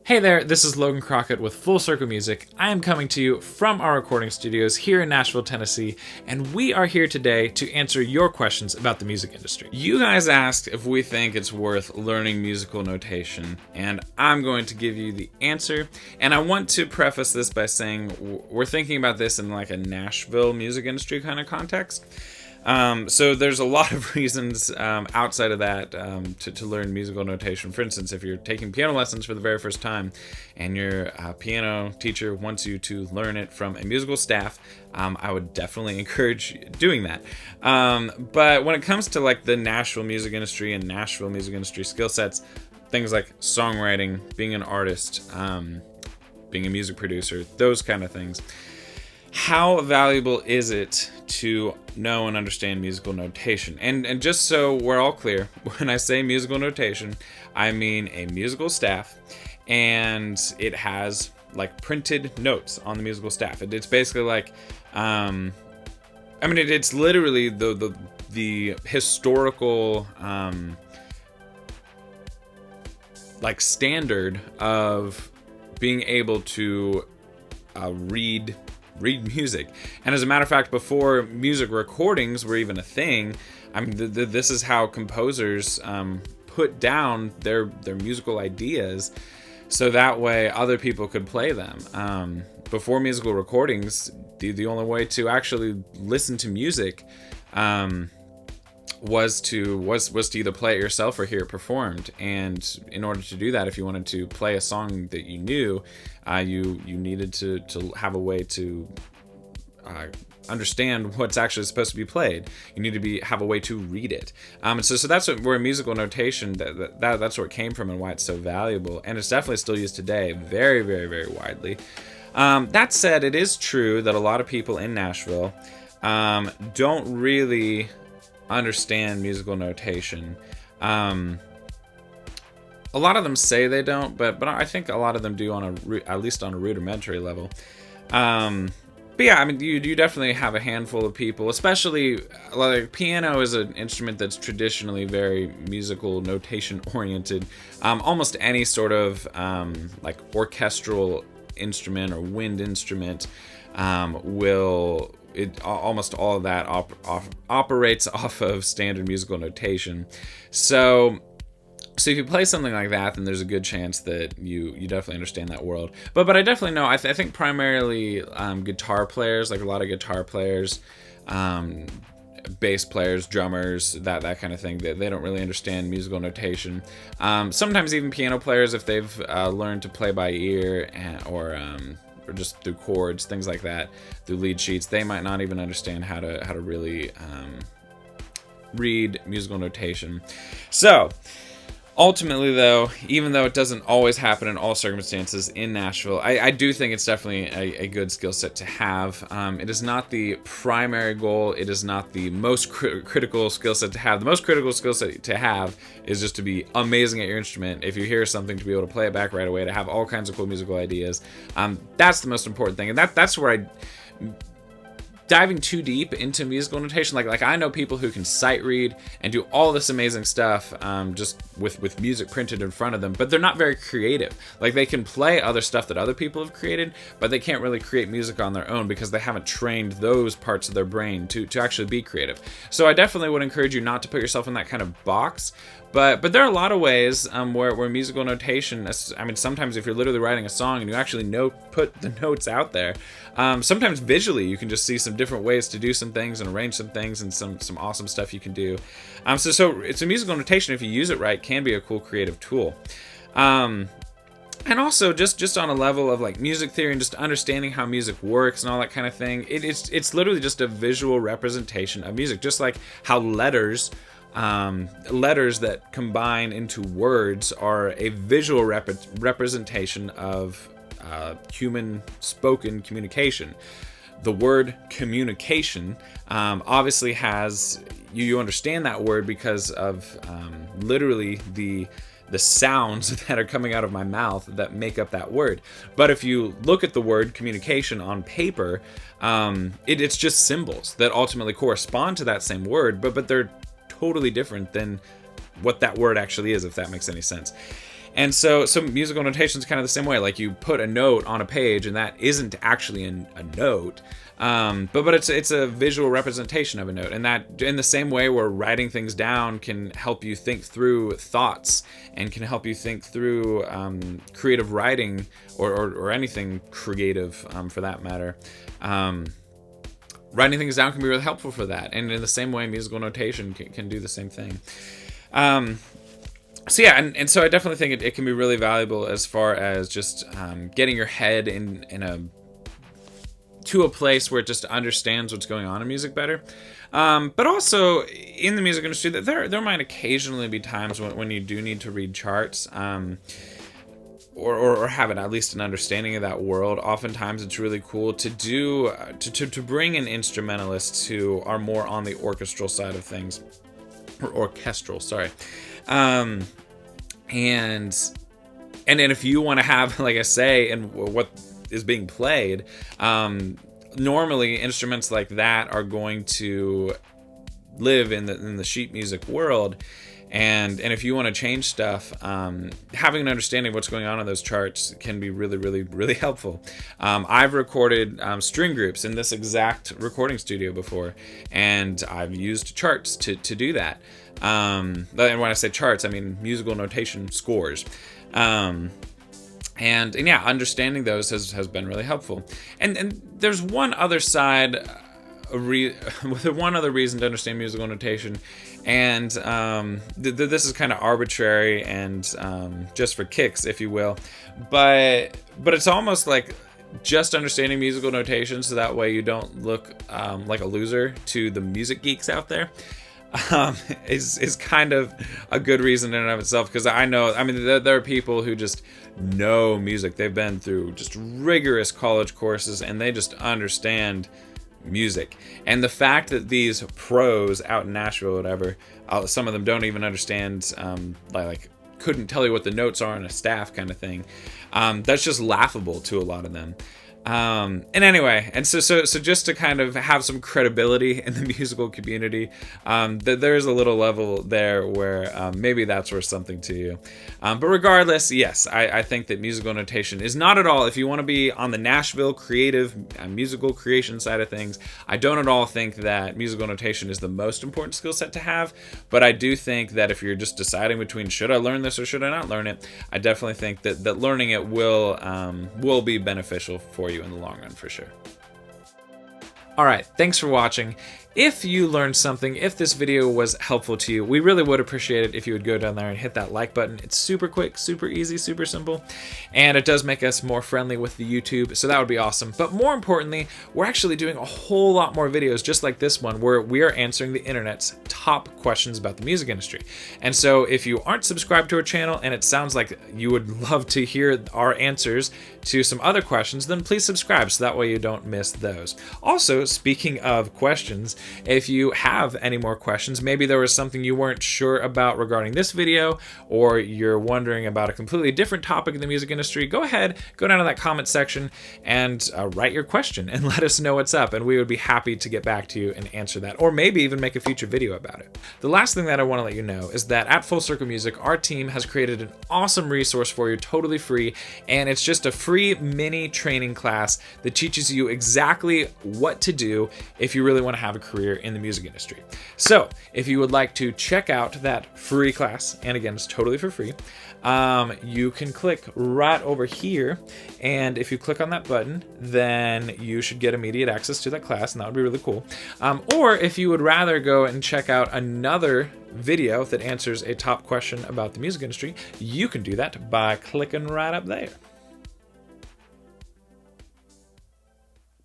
Hey there, this is Logan Crockett with Full Circle Music. I am coming to you from our recording studios here in Nashville, Tennessee, and we are here today to answer your questions about the music industry. You guys asked if we think it's worth learning musical notation, and I'm going to give you the answer. And I want to preface this by saying we're thinking about this in like a Nashville music industry kind of context. So there's a lot of reasons outside of that to learn musical notation. For instance, if you're taking piano lessons for the very first time and your piano teacher wants you to learn it from a musical staff, I would definitely encourage doing that. But when it comes to like the Nashville music industry and Nashville music industry skill sets, things like songwriting, being an artist, being a music producer, those kind of things, how valuable is it to know and understand musical notation? And just so we're all clear, when I say musical notation, I mean a musical staff, and it has like printed notes on the musical staff. It's basically like, it's literally the historical like standard of being able to read music. And as a matter of fact, before music recordings were even a thing, this is how composers put down their musical ideas so that way other people could play them. Before musical recordings, the only way to actually listen to music was to either play it yourself or hear it performed. And in order to do that, if you wanted to play a song that you knew, you needed to have a way to understand what's actually supposed to be played. You need to have a way to read it. So that's where musical notation, that's where it came from and why it's so valuable. And it's definitely still used today, very, very, very widely. That said, it is true that a lot of people in Nashville don't really understand musical notation. A lot of them say they don't, but I think a lot of them do at least on a rudimentary level. But yeah, you definitely have a handful of people, especially like piano is an instrument that's traditionally very musical notation oriented. Almost any sort of like orchestral instrument or wind instrument almost all of that operates off of standard musical notation. So if you play something like that, then there's a good chance that you definitely understand that world. But I definitely know, I think primarily guitar players, like a lot of guitar players, bass players, drummers, that kind of thing, they don't really understand musical notation. Sometimes even piano players, if they've learned to play by ear or just through chords, things like that, through lead sheets, they might not even understand how to really read musical notation. So ultimately, though, even though it doesn't always happen in all circumstances in Nashville, I do think it's definitely a good skill set to have. It is not the primary goal. It is not the most critical skill set to have. The most critical skill set to have is just to be amazing at your instrument. If you hear something, to be able to play it back right away, to have all kinds of cool musical ideas. That's the most important thing. And that's where diving too deep into musical notation, like I know people who can sight read and do all this amazing stuff just with music printed in front of them, but they're not very creative. Like they can play other stuff that other people have created, but they can't really create music on their own because they haven't trained those parts of their brain to actually be creative. So I definitely would encourage you not to put yourself in that kind of box. But there are a lot of ways where musical notation, sometimes if you're literally writing a song and you actually put the notes out there, sometimes visually you can just see some different ways to do some things and arrange some things and some awesome stuff you can do. So it's a musical notation, if you use it right, can be a cool creative tool. And also just on a level of like music theory and just understanding how music works and all that kind of thing, it's literally just a visual representation of music, just like how letters that combine into words are a visual representation of human spoken communication. The word communication obviously has, you understand that word because of literally the sounds that are coming out of my mouth that make up that word. But if you look at the word communication on paper, it's just symbols that ultimately correspond to that same word, but they're totally different than what that word actually is, if that makes any sense. And so musical notation is kind of the same way. Like, you put a note on a page, and that isn't actually a note, but it's a visual representation of a note. And that, in the same way where writing things down can help you think through thoughts and can help you think through creative writing or anything creative, for that matter. Writing things down can be really helpful for that. And in the same way, musical notation can do the same thing. So yeah, and so I definitely think it can be really valuable as far as just getting your head to a place where it just understands what's going on in music better. But also in the music industry, there might occasionally be times when you do need to read charts, or have at least an understanding of that world. Oftentimes it's really cool to do to bring in instrumentalists who are more on the orchestral side of things, or orchestral, sorry. And then if you want to have like a say in what is being played, normally instruments like that are going to live in the sheet music world. And if you want to change stuff, having an understanding of what's going on in those charts can be really, really, really helpful. I've recorded string groups in this exact recording studio before, and I've used charts to do that. And when I say charts, I mean musical notation scores. And yeah, understanding those has been really helpful. And there's one other side, one other reason to understand musical notation, and this is kind of arbitrary and just for kicks, if you will, but it's almost like just understanding musical notation so that way you don't look like a loser to the music geeks out there. Is kind of a good reason in and of itself, because I mean there are people who just know music. They've been through just rigorous college courses and they just understand music. And the fact that these pros out in Nashville or whatever, some of them don't even understand, like couldn't tell you what the notes are on a staff kind of thing, that's just laughable to a lot of them. And anyway, and so just to kind of have some credibility in the musical community, there's a little level there where maybe that's worth something to you. But regardless, yes, I think that musical notation is not at all, if you want to be on the Nashville creative musical creation side of things, I don't at all think that musical notation is the most important skill set to have. But I do think that if you're just deciding between should I learn this or should I not learn it, I definitely think that learning it will be beneficial for you in the long run, for sure. All right, thanks for watching. If you learned something, if this video was helpful to you, we really would appreciate it if you would go down there and hit that like button. It's super quick, super easy, super simple, and it does make us more friendly with the YouTube, so that would be awesome. But more importantly, we're actually doing a whole lot more videos just like this one, where we are answering the internet's top questions about the music industry. And so if you aren't subscribed to our channel and it sounds like you would love to hear our answers to some other questions, then please subscribe so that way you don't miss those. Also, speaking of questions, if you have any more questions, maybe there was something you weren't sure about regarding this video, or you're wondering about a completely different topic in the music industry, go ahead, go down to that comment section and write your question and let us know what's up, and we would be happy to get back to you and answer that, or maybe even make a future video about it. The last thing that I want to let you know is that at Full Circle Music, our team has created an awesome resource for you, totally free, and it's just a free mini training class that teaches you exactly what to do if you really want to have a career in the music industry. So if you would like to check out that free class, and again, it's totally for free, you can click right over here, and if you click on that button, then you should get immediate access to that class, and that would be really cool. Or if you would rather go and check out another video that answers a top question about the music industry, you can do that by clicking right up there.